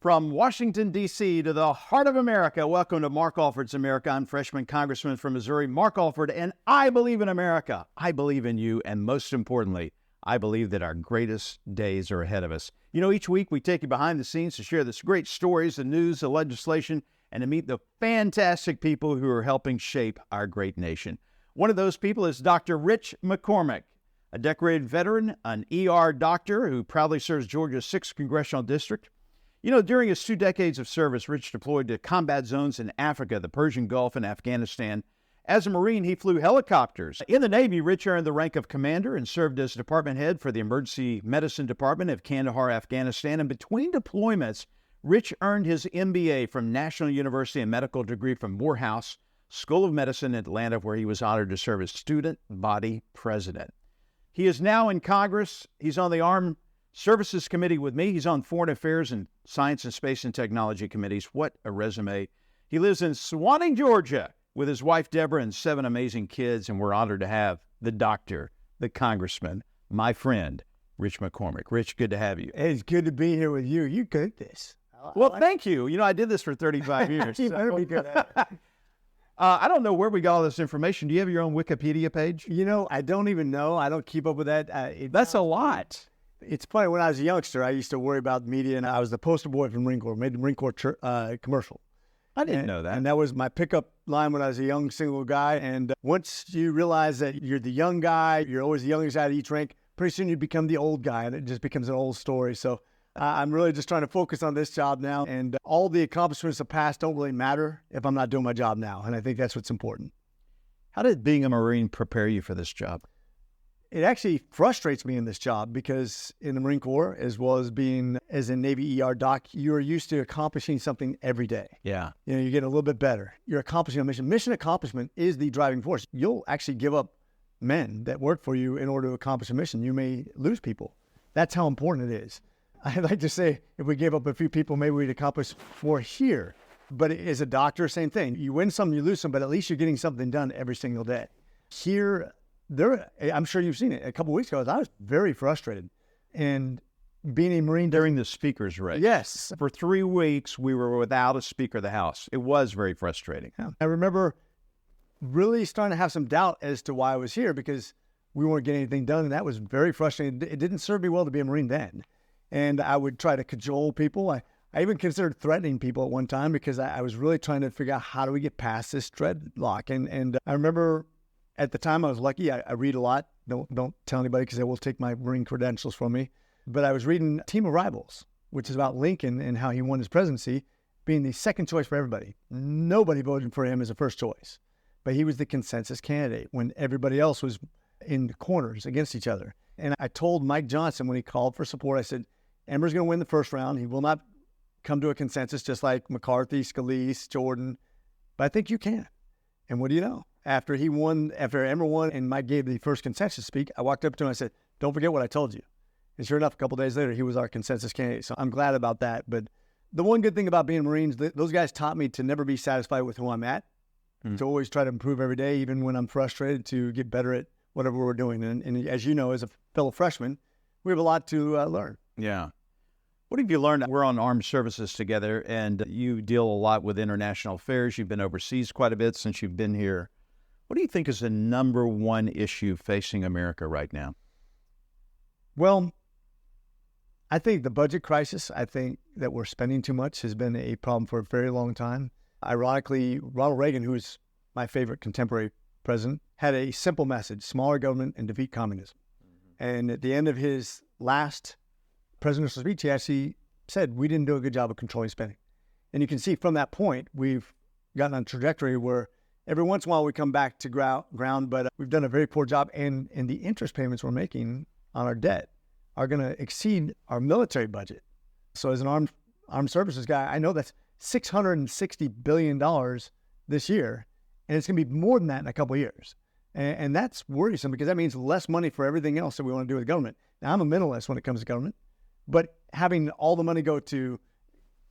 From Washington, D.C. to the heart of America, welcome to Mark Alford's America. I'm freshman Congressman from Missouri, Mark Alford, and I believe in America. I believe in you, and most importantly, I believe that our greatest days are ahead of us. You know, each week we take you behind the scenes to share the great stories, the news, the legislation, and to meet the fantastic people who are helping shape our great nation. One of those people is Dr. Rich McCormick, a decorated veteran, an ER doctor who proudly serves Georgia's 6th Congressional District. You know, during his 2 decades of service, Rich deployed to combat zones in Africa, the Persian Gulf, and Afghanistan. As a Marine, he flew helicopters. In the Navy, Rich earned the rank of commander and served as department head for the Emergency Medicine Department of Kandahar, Afghanistan. And between deployments, Rich earned his MBA from National University and medical degree from Morehouse School of Medicine in Atlanta, where he was honored to serve as student body president. He is now in Congress. He's on the Armed Services Committee with me. He's on Foreign Affairs and Science and Space and Technology Committees. What a resume. He lives in Swanning, Georgia, with his wife, Deborah, and 7 amazing kids, and we're honored to have the doctor, the congressman, my friend, Rich McCormick. Rich, good to have you. It's good to be here with you. You good at this. Well, thank you. You know, I did this for 35 years. You better be good at it. I don't know where we got all this information. Do you have your own Wikipedia page? You know, I don't even know. I don't keep up with that. That's a lot. It's funny, when I was a youngster, I used to worry about media, and I was the poster boy for the Marine Corps, made the Marine Corps commercial. I didn't know that. And that was my pickup line when I was a young single guy. And once you realize that you're the young guy, you're always the youngest guy at each rank, pretty soon you become the old guy, and it just becomes an old story. So I'm really just trying to focus on this job now. And all the accomplishments of the past don't really matter if I'm not doing my job now. And I think that's what's important. How did being a Marine prepare you for this job? It actually frustrates me in this job because in the Marine Corps, as well as being as a Navy ER doc, you're used to accomplishing something every day. Yeah. You know, you get a little bit better. You're accomplishing a mission. Mission accomplishment is the driving force. You'll actually give up men that work for you in order to accomplish a mission. You may lose people. That's how important it is. I'd like to say if we gave up a few people, maybe we'd accomplish more here. But as a doctor, same thing. You win some, you lose some, but at least you're getting something done every single day. Here, I'm sure you've seen it. A couple of weeks ago, I was very frustrated. And being a Marine during the speaker's race. Yes. For 3 weeks, we were without a Speaker of the House. It was very frustrating. Yeah. I remember really starting to have some doubt as to why I was here because we weren't getting anything done. And that was very frustrating. It didn't serve me well to be a Marine then. And I would try to cajole people. I even considered threatening people at one time because I was really trying to figure out how do we get past this dreadlock. And I remember at the time, I was lucky. I read a lot. Don't tell anybody because they will take my Marine credentials from me. But I was reading Team of Rivals, which is about Lincoln and how he won his presidency, being the second choice for everybody. Nobody voted for him as a first choice. But he was the consensus candidate when everybody else was in the corners against each other. And I told Mike Johnson when he called for support, I said, Emmer's going to win the first round. He will not come to a consensus just like McCarthy, Scalise, Jordan. But I think you can. And what do you know? After Emmer won and Mike gave the first consensus speak, I walked up to him and I said, don't forget what I told you. And sure enough, a couple of days later, he was our consensus candidate. So I'm glad about that. But the one good thing about being Marines, those guys taught me to never be satisfied with who I'm at, to always try to improve every day, even when I'm frustrated, to get better at whatever we're doing. And as you know, as a fellow freshman, we have a lot to learn. Yeah. What have you learned? We're on armed services together, and you deal a lot with international affairs. You've been overseas quite a bit since you've been here. What do you think is the number one issue facing America right now? Well, I think the budget crisis, I think that we're spending too much has been a problem for a very long time. Ironically, Ronald Reagan, who is my favorite contemporary president, had a simple message: smaller government and defeat communism. And at the end of his last presidential speech, he actually said, we didn't do a good job of controlling spending. And you can see from that point, we've gotten on a trajectory where every once in a while we come back to ground, but we've done a very poor job. And the interest payments we're making on our debt are going to exceed our military budget. So as an armed services guy, I know that's $660 billion this year, and it's going to be more than that in a couple of years. And that's worrisome because that means less money for everything else that we want to do with government. Now, I'm a minimalist when it comes to government, but having all the money go to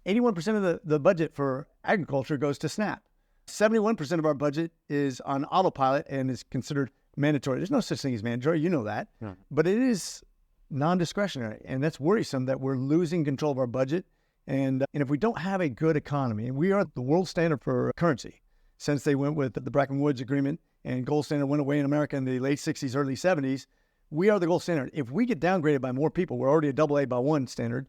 81% of the budget for agriculture goes to SNAP. 71% of our budget is on autopilot and is considered mandatory. There's no such thing as mandatory. You know that. But it is non-discretionary. And that's worrisome that we're losing control of our budget And if we don't have a good economy, and we are the world standard for currency, since they went with the Bretton Woods Agreement and gold standard went away in America in the late 60s, early 70s, we are the gold standard. If we get downgraded by more people, we're already a AA by one standard,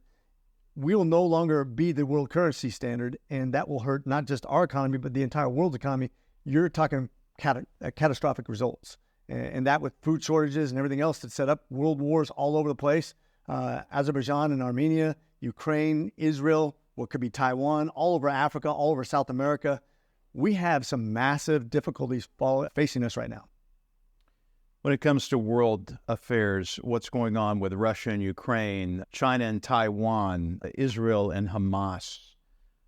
we will no longer be the world currency standard, and that will hurt not just our economy, but the entire world's economy. You're talking catastrophic results. And that with food shortages and everything else that's set up, world wars all over the place, Azerbaijan and Armenia, Ukraine, Israel, what could be Taiwan, all over Africa, all over South America. We have some massive difficulties facing us right now. When it comes to world affairs, what's going on with Russia and Ukraine, China and Taiwan, Israel and Hamas,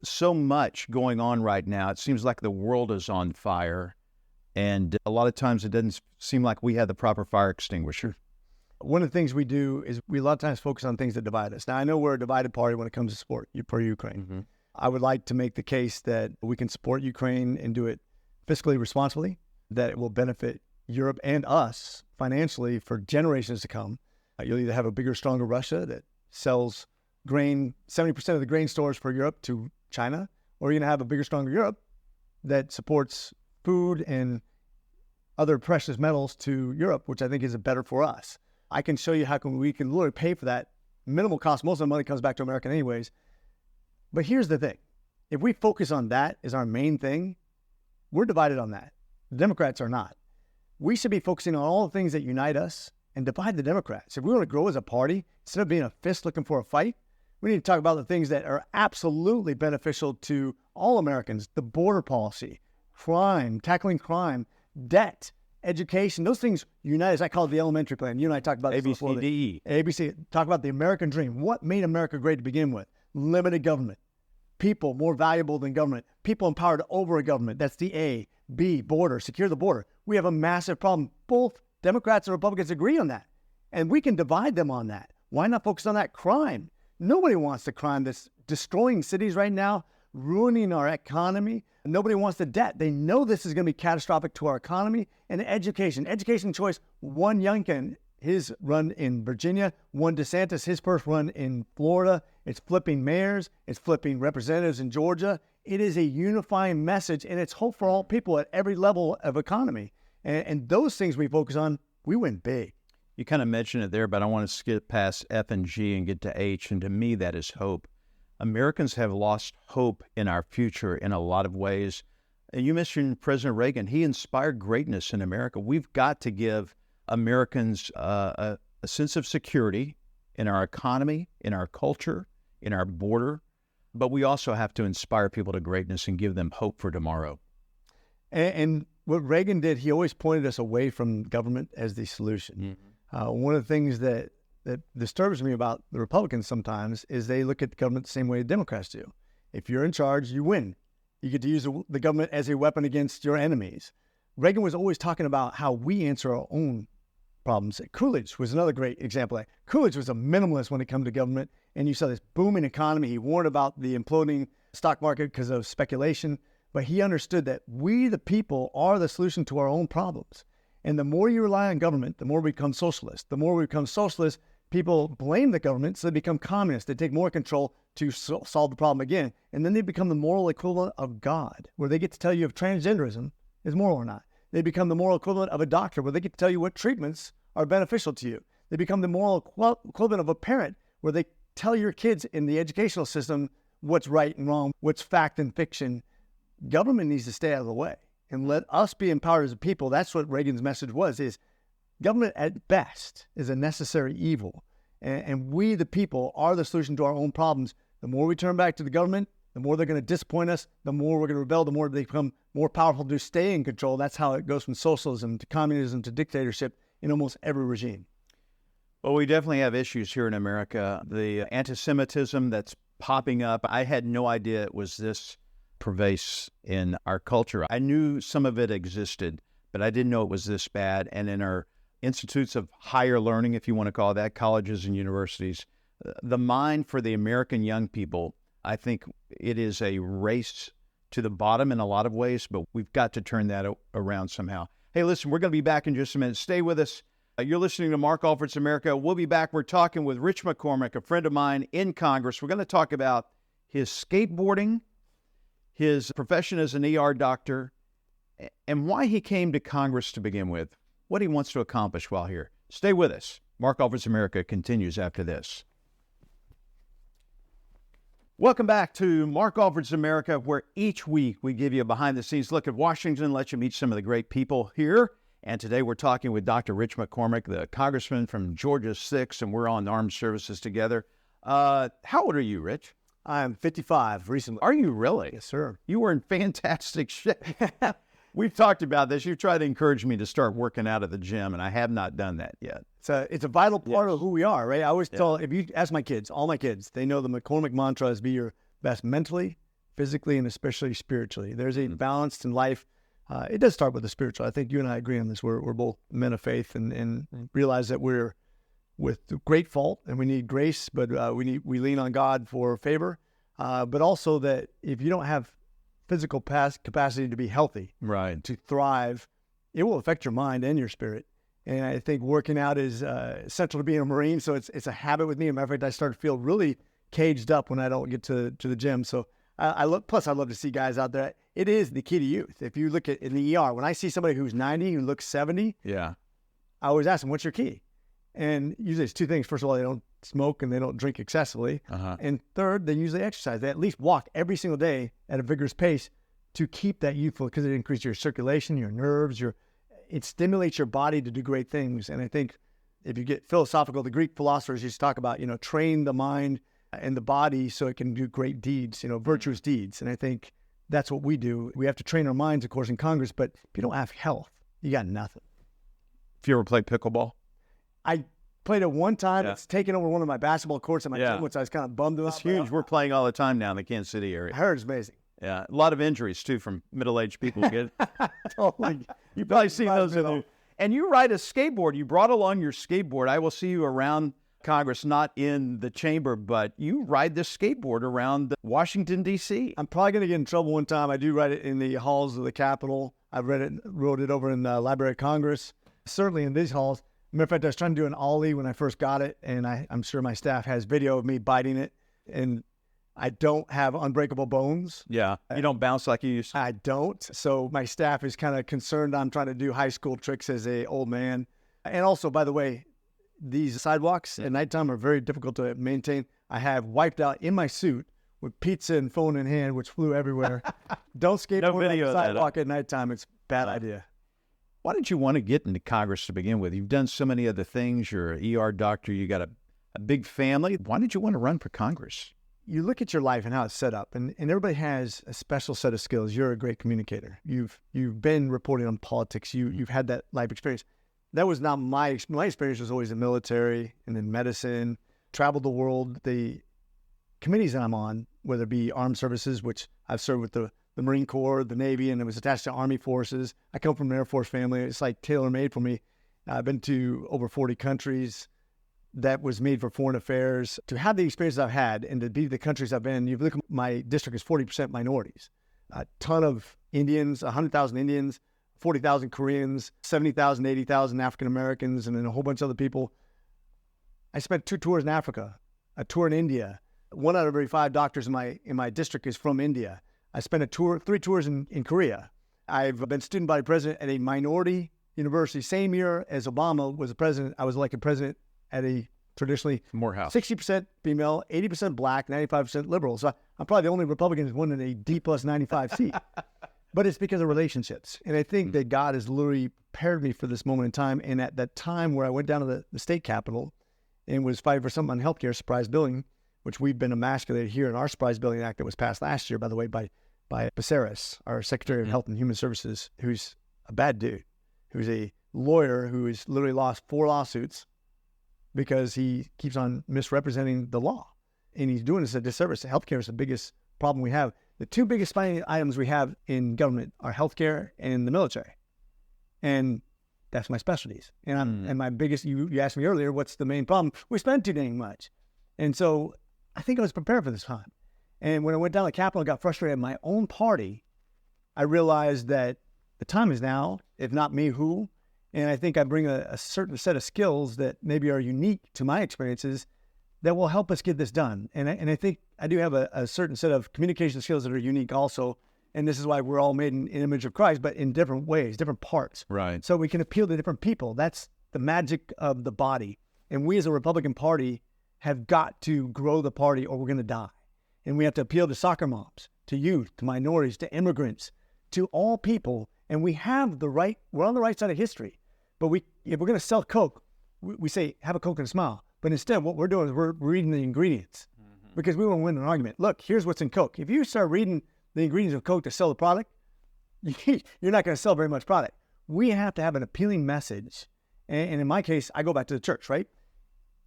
so much going on right now. It seems like the world is on fire. And a lot of times it doesn't seem like we have the proper fire extinguisher. One of the things we do is we a lot of times focus on things that divide us. Now, I know we're a divided party when it comes to support for Ukraine. Mm-hmm. I would like to make the case that we can support Ukraine and do it fiscally responsibly, that it will benefit Europe and us financially for generations to come. You'll either have a bigger, stronger Russia that sells grain, 70% of the grain stores for Europe to China, or you're going to have a bigger, stronger Europe that supports food and other precious metals to Europe, which I think is better for us. I can show you how we can literally pay for that minimal cost. Most of the money comes back to America anyways. But here's the thing. If we focus on that as our main thing, we're divided on that. The Democrats are not. We should be focusing on all the things that unite us and divide the Democrats. If we want to grow as a party, instead of being a fist looking for a fight, we need to talk about the things that are absolutely beneficial to all Americans. The border policy, crime, tackling crime, debt, education, those things unite us. I call it the elementary plan. You and I talked about this before. ABCDE. ABC, talk about the American dream. What made America great to begin with? Limited government. People more valuable than government. People empowered over a government. That's the A. B, border, secure the border. We have a massive problem. Both Democrats and Republicans agree on that. And we can divide them on that. Why not focus on that? Crime. Nobody wants the crime that's destroying cities right now, ruining our economy. Nobody wants the debt. They know this is going to be catastrophic to our economy. And education. Education choice. One Youngkin, his run in Virginia. One DeSantis, his first run in Florida. It's flipping mayors. It's flipping representatives in Georgia. It is a unifying message, and it's hope for all people at every level of economy. And those things we focus on, we win big. You kind of mentioned it there, but I want to skip past F and G and get to H, and to me that is hope. Americans have lost hope in our future in a lot of ways. And you mentioned President Reagan. He inspired greatness in America. We've got to give Americans a sense of security in our economy, in our culture, in our border. But we also have to inspire people to greatness and give them hope for tomorrow. And what Reagan did, he always pointed us away from government as the solution. Mm-hmm. One of the things that disturbs me about the Republicans sometimes is they look at the government the same way the Democrats do. If you're in charge, you win. You get to use the government as a weapon against your enemies. Reagan was always talking about how we answer our own problems. Coolidge was another great example. Coolidge was a minimalist when it comes to government, and you saw this booming economy. He warned about the imploding stock market because of speculation, but he understood that we, the people, are the solution to our own problems. And the more you rely on government, the more we become socialist. The more we become socialist, people blame the government, so they become communists. They take more control to solve the problem again. And then they become the moral equivalent of God, where they get to tell you if transgenderism is moral or not. They become the moral equivalent of a doctor, where they get to tell you what treatments are beneficial to you. They become the moral equivalent of a parent, where they tell your kids in the educational system what's right and wrong, what's fact and fiction. Government needs to stay out of the way and let us be empowered as a people. That's what Reagan's message was, is government at best is a necessary evil. And we, the people, are the solution to our own problems. The more we turn back to the government, the more they're going to disappoint us, the more we're going to rebel, the more they become more powerful to stay in control. That's how it goes from socialism to communism to dictatorship in almost every regime. Well, we definitely have issues here in America. The anti-Semitism that's popping up, I had no idea it was this pervasive in our culture. I knew some of it existed, but I didn't know it was this bad. And in our institutes of higher learning, if you want to call it that, colleges and universities, the mind for the American young people, I think it is a race to the bottom in a lot of ways, but we've got to turn that around somehow. Hey, listen, we're going to be back in just a minute. Stay with us. You're listening to Mark Alford's America. We'll be back. We're talking with Rich McCormick, a friend of mine in Congress. We're going to talk about his skateboarding, his profession as an ER doctor, and why he came to Congress to begin with, what he wants to accomplish while here. Stay with us. Mark Alford's America continues after this. Welcome back to Mark Alford's America, where each week we give you a behind-the-scenes look at Washington, let you meet some of the great people here. And today we're talking with Dr. Rich McCormick, the Congressman from Georgia 6, and we're on armed services together. How old are you, Rich? I'm 55 recently. Are you really? Yes, sir. You were in fantastic shape. We've talked about this. You've tried to encourage me to start working out at the gym, and I have not done that yet. It's a vital part of who we are, right? I always tell, if you ask my kids, all my kids, they know the McCormick mantra is be your best mentally, physically, and especially spiritually. There's a balance in life. It does start with the spiritual. I think you and I agree on this. We're both men of faith and realize that we're with great fault and we need grace, but we lean on God for favor. But also that if you don't have physical capacity to be healthy, right, to thrive, it will affect your mind and your spirit. And I think working out is essential to being a Marine. So it's a habit with me. As a matter of fact, I start to feel really caged up when I don't get to the gym. So I love to see guys out there. It is the key to youth. If you look at in the ER, when I see somebody who's 90 who looks 70, yeah, I always ask them, what's your key? And usually it's two things. First of all, they don't smoke and they don't drink excessively. And third, they usually exercise. They at least walk every single day at a vigorous pace to keep that youthful, because it increases your circulation, your nerves, it stimulates your body to do great things. And I think if you get philosophical, the Greek philosophers used to talk about, train the mind and the body so it can do great deeds, virtuous deeds. And I think that's what we do. We have to train our minds, of course, in Congress, but if you don't have health, you got nothing. Have you ever played pickleball? I played it one time. Yeah. It's taken over one of my basketball courts at my gym, which I was kind of bummed about. It's huge. We're playing all the time now in the Kansas City area. I heard it's amazing. Yeah, a lot of injuries, too, from middle-aged people. Totally. You've probably seen those. And you ride a skateboard. You brought along your skateboard. I will see you around Congress, not in the chamber, but you ride this skateboard around Washington, D.C. I'm probably going to get in trouble one time. I do ride it in the halls of the Capitol. I've rode it over in the Library of Congress, certainly in these halls. Matter of fact, I was trying to do an ollie when I first got it, and I'm sure my staff has video of me biting it, and I don't have unbreakable bones. Yeah, you don't bounce like you used to. I don't. So my staff is kind of concerned I'm trying to do high school tricks as a old man. And also, by the way, these sidewalks at nighttime are very difficult to maintain. I have wiped out in my suit with pizza and phone in hand, which flew everywhere. Don't skateboard on the sidewalk at nighttime. It's a bad idea. Why did you want to get into Congress to begin with? You've done so many other things. You're an ER doctor. You got a big family. Why did you want to run for Congress? You look at your life and how it's set up, and everybody has a special set of skills. You're a great communicator. You've been reporting on politics. You've had that life experience. That was not my experience. Was always in the military and in medicine. Traveled the world. The committees that I'm on, whether it be armed services, which I've served with the Marine Corps, the Navy, and it was attached to Army forces. I come from an Air Force family. It's like tailor-made for me. I've been to over 40 countries. That was made for foreign affairs. To have the experiences I've had and to be the countries I've been, you look at my district is 40% minorities. A ton of Indians, 100,000 Indians, 40,000 Koreans, 70,000, 80,000 African Americans, and then a whole bunch of other people. I spent 2 tours in Africa, a tour in India. 1 out of every 5 doctors in my district is from India. I spent 3 tours in Korea. I've been student body president at a minority university. Same year as Obama was the president, I was elected president at a traditionally Morehouse. 60% female, 80% black, 95% liberal. So I'm probably the only Republican who's won in a D plus 95 seat. But it's because of relationships. And I think that God has literally prepared me for this moment in time. And at that time where I went down to the state capitol and was fighting for something on healthcare, surprise billing, which we've been emasculated here in our Surprise Billing Act that was passed last year, by the way, by Becerris, our Secretary of Health and Human Services, who's a bad dude, who's a lawyer who has literally lost 4 lawsuits because he keeps on misrepresenting the law. And he's doing this a disservice. Healthcare is the biggest problem we have. The 2 biggest spending items we have in government are healthcare and the military. And that's my specialties. And my biggest, you asked me earlier, what's the main problem? We spend too dang much. And so I think I was prepared for this time. And when I went down to the Capitol and got frustrated at my own party, I realized that the time is now, if not me, who? And I think I bring a certain set of skills that maybe are unique to my experiences that will help us get this done. And I think I do have a certain set of communication skills that are unique also. And this is why we're all made in image of Christ, but in different ways, different parts. Right. So we can appeal to different people. That's the magic of the body. And we as a Republican Party have got to grow the party or we're going to die. And we have to appeal to soccer moms, to youth, to minorities, to immigrants, to all people. And we have the right, we're on the right side of history. But if we're going to sell Coke, we say, have a Coke and a smile. But instead, what we're doing is we're reading the ingredients because we want to win an argument. Look, here's what's in Coke. If you start reading the ingredients of Coke to sell the product, you're not going to sell very much product. We have to have an appealing message. And in my case, I go back to the church, right?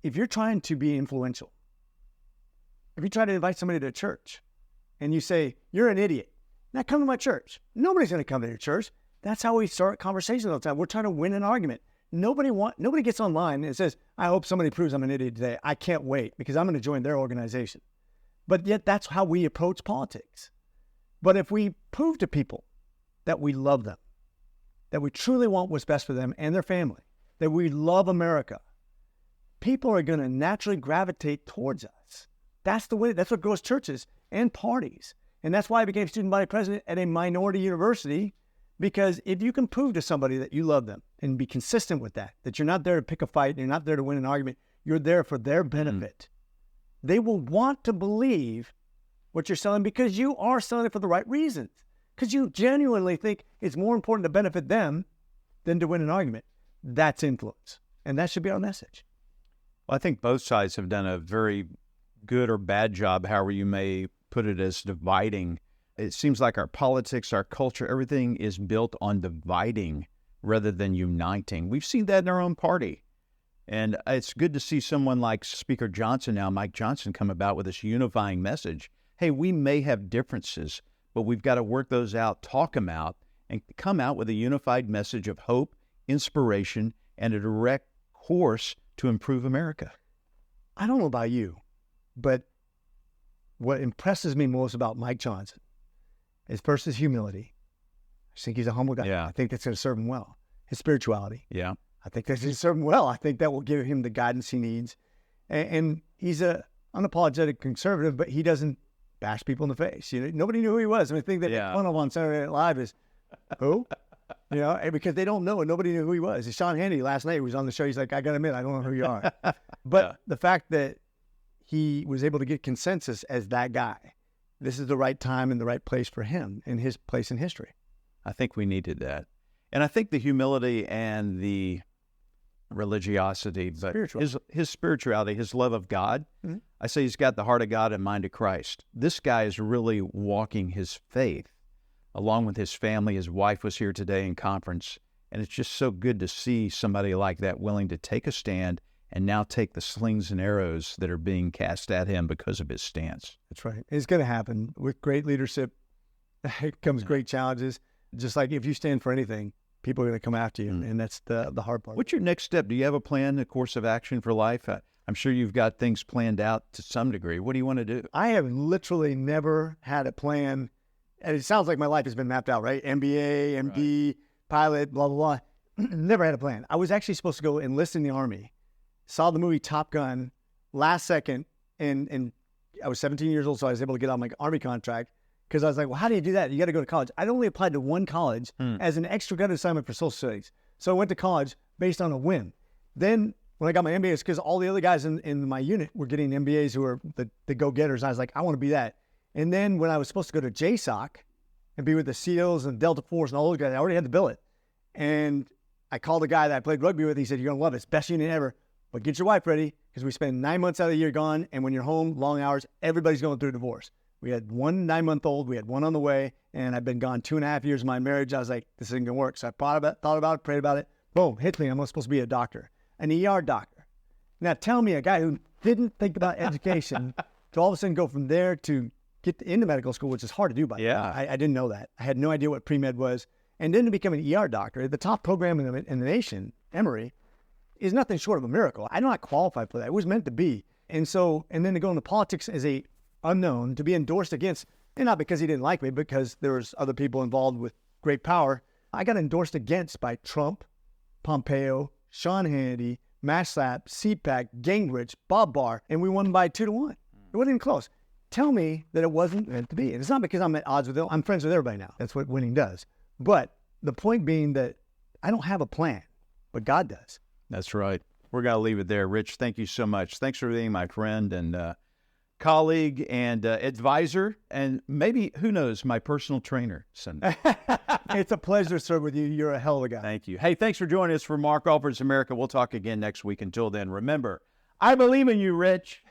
If you're trying to be influential, if you try to invite somebody to church and you say, you're an idiot, now come to my church. Nobody's going to come to your church. That's how we start conversations all the time. We're trying to win an argument. Nobody gets online and says, I hope somebody proves I'm an idiot today. I can't wait because I'm going to join their organization. But yet that's how we approach politics. But if we prove to people that we love them, that we truly want what's best for them and their family, that we love America, people are going to naturally gravitate towards us. That's the way, that's what grows churches and parties. And that's why I became student body president at a minority university, because if you can prove to somebody that you love them and be consistent with that you're not there to pick a fight, you're not there to win an argument, you're there for their benefit, they will want to believe what you're selling because you are selling it for the right reasons. Because you genuinely think it's more important to benefit them than to win an argument. That's influence. And that should be our message. Well, I think both sides have done a very good or bad job, however you may put it, as dividing. It seems like our politics, our culture, everything is built on dividing rather than uniting. We've seen that in our own party. And it's good to see someone like Speaker Johnson now, Mike Johnson, come about with this unifying message. Hey, we may have differences, but we've got to work those out, talk them out, and come out with a unified message of hope, inspiration, and a direct course to improve America. I don't know about you, but what impresses me most about Mike Johnson is first his humility. I think he's a humble guy. Yeah. I think that's going to serve him well. His spirituality. Yeah. I think that's going to serve him well. I think that will give him the guidance he needs. And he's a unapologetic conservative, but he doesn't bash people in the face. You know, nobody knew who he was. I mean, the thing that fun of on Saturday Night Live is, who? You know, because they don't know and nobody knew who he was. Sean Hannity last night was on the show. He's like, I got to admit, I don't know who you are. But the fact that he was able to get consensus as that guy, this is the right time and the right place for him and his place in history. I think we needed that. And I think the humility and the religiosity, but his spirituality, his love of God, I say he's got the heart of God and mind of Christ. This guy is really walking his faith along with his family. His wife was here today in conference, and it's just so good to see somebody like that willing to take a stand and now take the slings and arrows that are being cast at him because of his stance. That's right. It's going to happen. With great leadership comes great challenges. Just like if you stand for anything, people are going to come after you, and that's the hard part. What's your next step? Do you have a plan, a course of action for life? I'm sure you've got things planned out to some degree. What do you want to do? I have literally never had a plan, and it sounds like my life has been mapped out, right? MBA, MD, pilot, blah, blah, blah. Never had a plan. I was actually supposed to go enlist in the Army, saw the movie Top Gun last second, and I was 17 years old, so I was able to get on my Army contract. Because I was like, well, how do you do that? You got to go to college. I'd only applied to one college as an extra credit assignment for social studies. So I went to college based on a whim. Then when I got my MBA, it's because all the other guys in my unit were getting MBAs who were the go-getters. I was like, I want to be that. And then when I was supposed to go to JSOC and be with the SEALs and Delta Force and all those guys, I already had the billet. And I called a guy that I played rugby with. He said, you're going to love it. It's best unit ever. But get your wife ready because we spend 9 months out of the year gone. And when you're home, long hours, everybody's going through a divorce. We had one 9-month-old, we had one on the way, and I've been gone 2.5 years of my marriage. I was like, this isn't going to work. So I thought about it, prayed about it. Boom, hit me. I'm supposed to be a doctor, an ER doctor. Now tell me, a guy who didn't think about education to all of a sudden go from there to get into medical school, which is hard to do by now. I didn't know that. I had no idea what pre-med was. And then to become an ER doctor, the top program in the nation, Emory, is nothing short of a miracle. I'm not qualified for that. It was meant to be. And then to go into politics as a unknown, to be endorsed against, and not because he didn't like me, because there was other people involved with great power. I got endorsed against by Trump, Pompeo, Sean Hannity, Matt Slapp, CPAC, Gingrich, Bob Barr, and we won by 2-1. It wasn't even close. tell me that it wasn't meant to be. And it's not because I'm at odds with it. I'm friends with everybody now. That's what winning does. But the point being that I don't have a plan, but God does. That's right. We're going to leave it there. Rich, thank you so much. Thanks for being my friend and colleague and advisor, and maybe, who knows, my personal trainer someday. It's a pleasure to serve with you. You're a hell of a guy. Thank you. Hey, thanks for joining us for Mark Alford's America. We'll talk again next week. Until then, remember, I believe in you, Rich.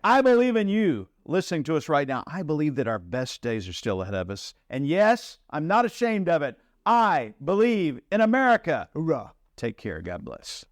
I believe in you listening to us right now. I believe that our best days are still ahead of us. And yes, I'm not ashamed of it. I believe in America. Hoorah. Take care. God bless.